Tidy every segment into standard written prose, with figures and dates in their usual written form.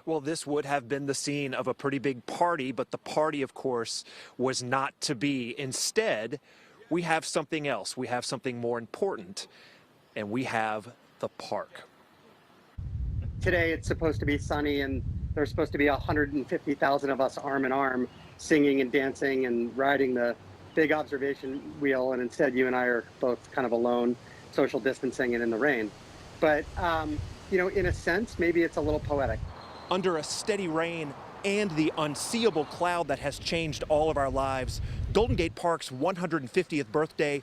Well, this would have been the scene of a pretty big party, but the party, of course, was not to be. Instead, we have something else. We have something more important, and we have the park. Today it's supposed to be sunny, and there's supposed to be 150,000 of us arm in arm singing and dancing and riding the big observation wheel, and instead you and I are both kind of alone, social distancing and in the rain. But in a sense, maybe it's a little poetic. Under a steady rain and the unseeable cloud that has changed all of our lives, Golden Gate Park's 150th birthday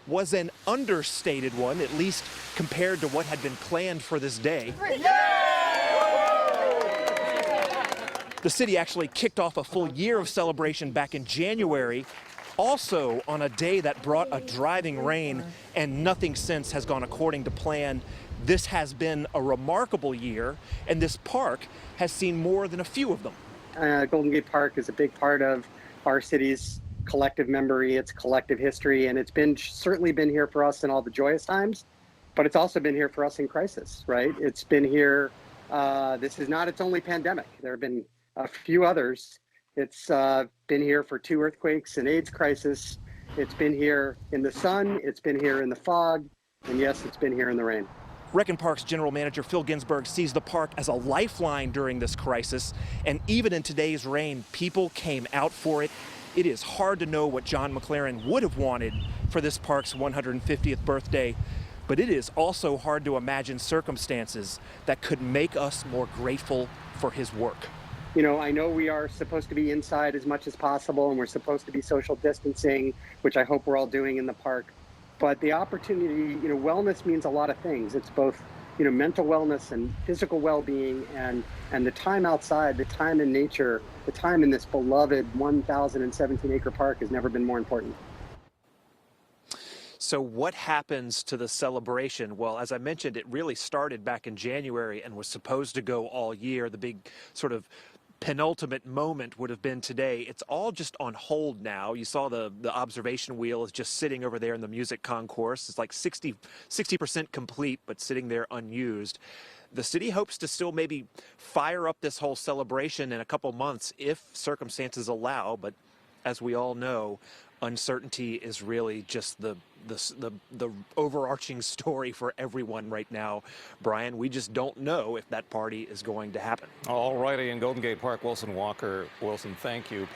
was an understated one, at least compared to what had been planned for this day. The city actually kicked off a full year of celebration back in January, also on a day that brought a driving rain, and nothing since has gone according to plan. This has been a remarkable year, and this park has seen more than a few of them. Golden Gate Park is a big part of our city's collective memory, its collective history, and it's certainly been here for us in all the joyous times, but it's also been here for us in crisis, right? It's been here, this is not its only pandemic. There have been a few others. It's been here for 2 earthquakes, an AIDS crisis. It's been here in the sun, it's been here in the fog, and yes, it's been here in the rain. Rec and Parks General Manager Phil Ginsburg sees the park as a lifeline during this crisis, and even in today's rain, people came out for it. It is hard to know what John McLaren would have wanted for this park's 150th birthday, but it is also hard to imagine circumstances that could make us more grateful for his work. I know we are supposed to be inside as much as possible, and we're supposed to be social distancing, which I hope we're all doing in the park. But the opportunity, wellness means a lot of things. It's both, mental wellness and physical well-being, and the time outside, the time in nature, the time in this beloved 1,017-acre park has never been more important. So what happens to the celebration? Well, as I mentioned, it really started back in January and was supposed to go all year. The big sort of penultimate moment would have been today. It's all just on hold now. You saw the observation wheel is just sitting over there in the music concourse. It's like 60% complete, but sitting there unused. The city hopes to still maybe fire up this whole celebration in a couple months if circumstances allow, but as we all know, uncertainty is really just the overarching story for everyone right now. Brian, we just don't know if that party is going to happen. All righty, in Golden Gate Park, Wilson Walker. Wilson, thank you.